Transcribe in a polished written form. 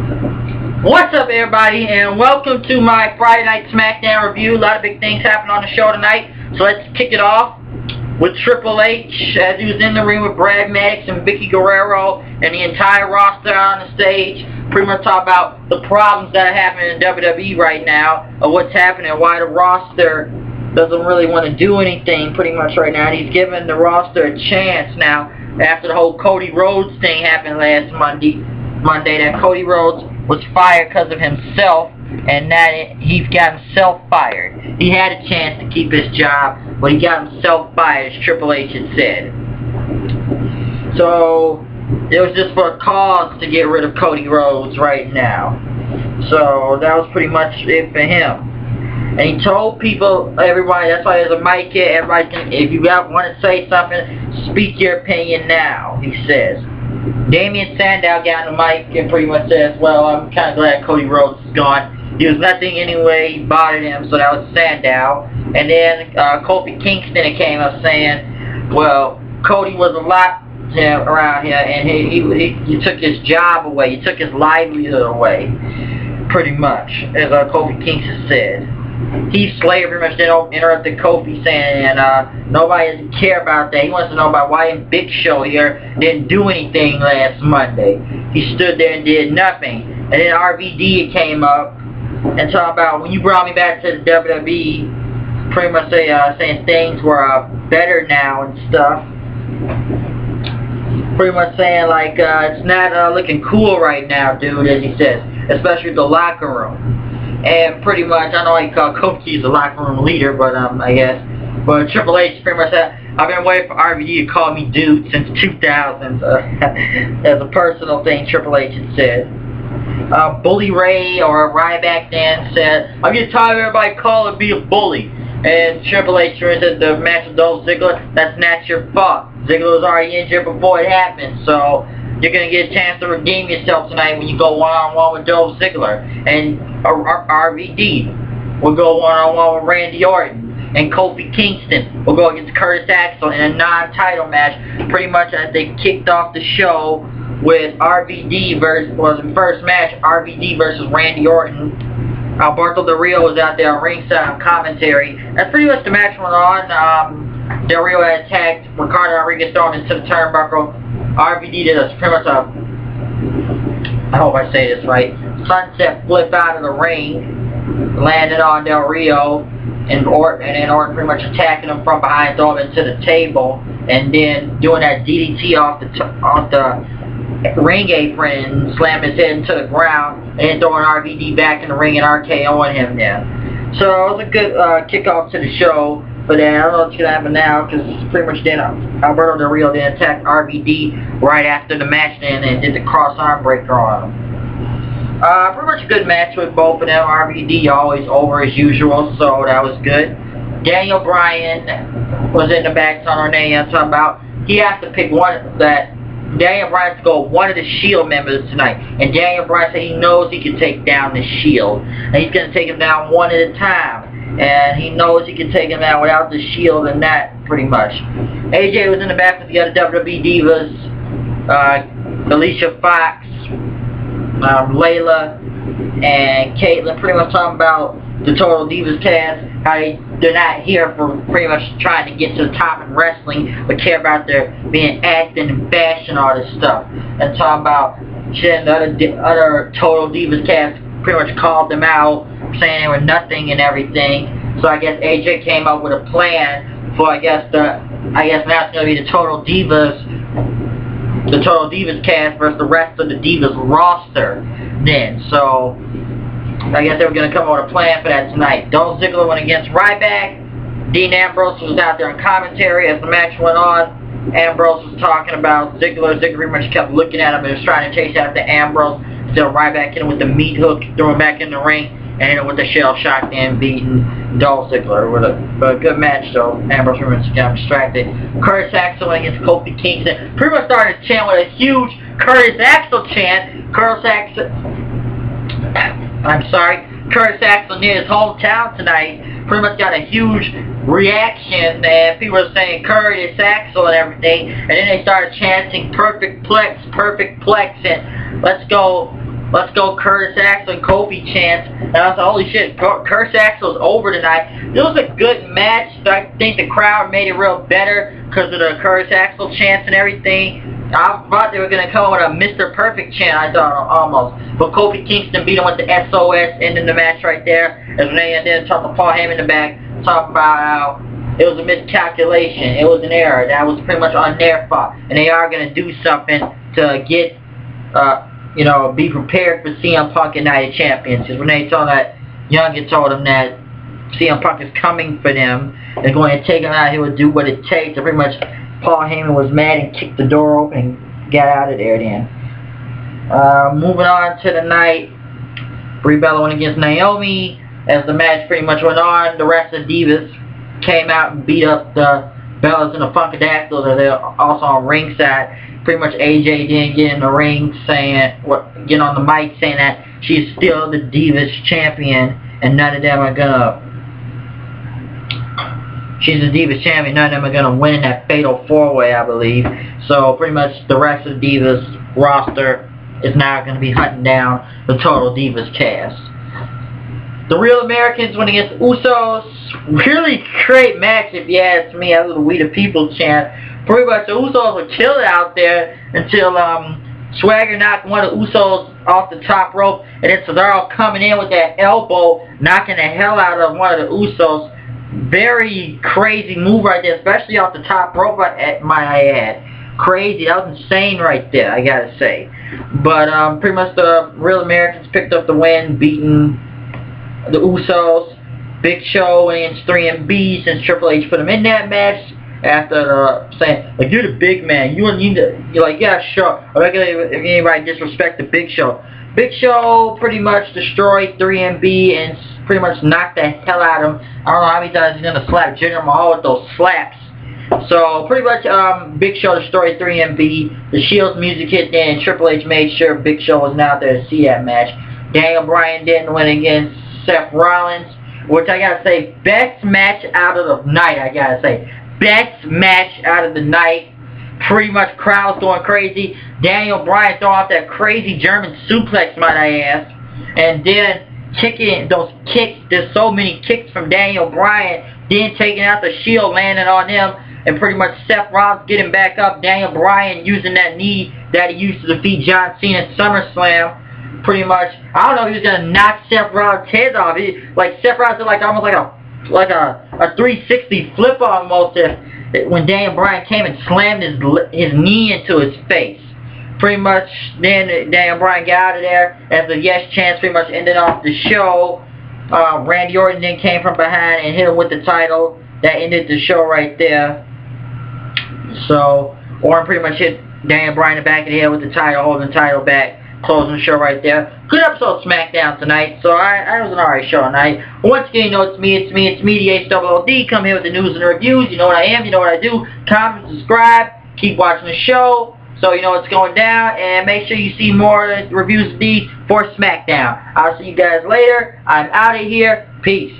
What's up, everybody, and welcome to my Friday Night Smackdown review. A lot of big things happened on the show tonight, so let's kick it off with Triple H as he was in the ring with Brad Maddox and Vicky Guerrero and the entire roster on the stage. Pretty much talk about the problems that are happening in WWE right now, of what's happening, why the roster doesn't really want to do anything pretty much right now. And he's giving the roster a chance now after the whole Cody Rhodes thing happened last Monday that Cody Rhodes was fired because of himself, and that he's got himself fired. He had a chance to keep his job, but he got himself fired, as Triple H had said. So it was just for a cause to get rid of Cody Rhodes right now. So that was pretty much it for him. And he told people, everybody, that's why there's a mic here, everybody can, if you want to say something, speak your opinion now, he says. Damien Sandow got on the mic and pretty much says, well, I'm kind of glad Cody Rhodes is gone. He was nothing anyway, he bothered him, so that was Sandow. And then Kofi Kingston came up saying, well, Cody was a lot around here, and he took his job away, he took his livelihood away, pretty much, as Kofi Kingston said. Heath Slater pretty much interrupted Kofi saying, nobody doesn't care about that. He wants to know about why Big Show here didn't do anything last Monday. He stood there and did nothing. And then RVD came up and talked about, when you brought me back to the WWE, pretty much saying things were better now and stuff. Pretty much saying like, it's not looking cool right now, dude, as he says, especially the locker room. And pretty much, I know he called Kofi the locker room leader, but I guess. But Triple H pretty much said, I've been waiting for RVD to call me dude since 2000. As a personal thing, Triple H had said. Bully Ray, or Ryback then, said, I'm getting tired of everybody calling me a bully. And Triple H said the match with Dolph Ziggler, that's not your fault. Ziggler was already injured before it happened, so you're going to get a chance to redeem yourself tonight when you go one-on-one with Dolph Ziggler. And RVD will go one-on-one with Randy Orton. And Kofi Kingston will go against Curtis Axel in a non-title match. Pretty much as they kicked off the show with RVD versus, was the first match, RVD versus Randy Orton. Alberto Del Rio was out there on ringside on commentary. That's pretty much the match went on. Del Rio had attacked Ricardo Rodriguez, thrown into the turnbuckle. RVD did a pretty much a, I hope I say this right, sunset flip out of the ring, landed on Del Rio, and then Orton pretty much attacking him from behind, throwing him into the table, and then doing that DDT off the ring apron and slamming his head into the ground, and then throwing RVD back in the ring and RKOing him there. So it was a good kickoff to the show. But then I don't know what's going to happen now, because pretty much then Alberto Del Rio then attacked RVD right after the match then and did the cross arm breaker on him. Pretty much a good match with both of them. RVD always over as usual, so that was good. Daniel Bryan was in the back tunnel, and talking about he has to pick one that Daniel Bryan to go one of the Shield members tonight. And Daniel Bryan said he knows he can take down the Shield, and he's going to take him down one at a time. And he knows he can take him out without the Shield and that, pretty much. AJ was in the back with the other WWE Divas, Alicia Fox, Layla, and Caitlyn, pretty much talking about the Total Divas cast, how they're not here for pretty much trying to get to the top in wrestling, but care about their being acting and fashion, all this stuff. And talking about shit, the other Total Divas cast pretty much called them out, saying they were nothing and everything. So I guess AJ came up with a plan for I guess now it's gonna be the Total Divas cast versus the rest of the Divas roster then. So I guess they were gonna come up with a plan for that tonight. Dolph Ziggler went against Ryback. Dean Ambrose was out there in commentary as the match went on. Ambrose was talking about Ziggler. Ziggler pretty much kept looking at him and was trying to chase after Ambrose. Still Ryback hit him with the meat hook, threw him back in the ring, and hit him with the shell shock and beating Dolph Ziggler with a good match, though. Ambrose pretty much got distracted. Curtis Axel went against Kofi Kingston. Pretty much started a chant with a huge Curtis Axel chant. Curtis Axel near his hometown tonight. Pretty much got a huge reaction, and people were saying Curtis Axel and everything, and then they started chanting perfect plex, and let's go let's go Curtis Axel and Kofi chants. And I was like, holy shit, Curtis Axel's over tonight. It was a good match. I think the crowd made it real better because of the Curtis Axel chants and everything. I thought they were going to come with a Mr. Perfect chant, I thought, almost. But Kofi Kingston beat him with the SOS, ending the match right there. As Renee then talked to Paul Heyman in the back, talking about how it was a miscalculation. It was an error. That was pretty much on their fault. And they are going to do something to get, you know, be prepared for CM Punk at Night of Champions. Because Renee told that, Young had told him that CM Punk is coming for them. They're going to take him out. He would do what it takes. So pretty much Paul Heyman was mad and kicked the door open and got out of there then. Moving on to the night, Brie Bella went against Naomi. As the match pretty much went on, the rest of Divas came out and beat up the Bellas and the Funkadactyls. They're also on ringside. Pretty much AJ didn't get in the ring saying, get on the mic saying that she's still the Divas champion and none of them are gonna. She's the Divas champion. None of them are gonna win in that fatal 4-way, I believe. So pretty much the rest of the Divas roster is now going to be hunting down the Total Divas cast. The Real Americans went against Usos. Really great match if you ask me. That was the We the People chant. Pretty much the Usos were killing out there until Swagger knocked one of the Usos off the top rope, and then Cesaro coming in with that elbow, knocking the hell out of one of the Usos. Very crazy move right there, especially off the top rope, might I add. Crazy, that was insane right there, I gotta say. But pretty much the Real Americans picked up the win, beating the Usos. Big Show against 3MB since Triple H put him in that match. After saying, like, you're the big man, you're like, yeah, sure. I'm not gonna if anybody disrespect the Big Show. Big Show pretty much destroyed 3MB and pretty much knocked the hell out of him. I don't know how many times he's gonna slap Jinder Mahal with those slaps. So pretty much Big Show destroyed 3MB. The Shield's music hit then, and Triple H made sure Big Show was not there to see that match. Daniel Bryan didn't win against Seth Rollins, which I gotta say, best match out of the night, I gotta say. Best match out of the night. Pretty much crowds going crazy. Daniel Bryan throwing off that crazy German suplex, might I ask. And then kicking those kicks. There's so many kicks from Daniel Bryan. Then taking out the Shield, landing on them. And pretty much Seth Rollins getting back up. Daniel Bryan using that knee that he used to defeat John Cena at SummerSlam. Pretty much, I don't know if he was going to knock Seth Rollins' head off. Like Seth Rollins did almost like a 360 flip almost when Daniel Bryan came and slammed his knee into his face. Pretty much then Daniel Bryan got out of there as the yes chance pretty much ended off the show. Randy Orton then came from behind and hit him with the title. That ended the show right there. So Orton pretty much hit Daniel Bryan in the back of the head with the title, holding the title back. Closing the show right there. Good episode of Smackdown tonight. So it was an alright show tonight. Once again, you know it's me, the HHH. Come here with the news and the reviews. You know what I am, you know what I do. Comment, subscribe, keep watching the show so you know what's going down, and make sure you see more reviews of these for Smackdown. I'll see you guys later. I'm out of here. Peace.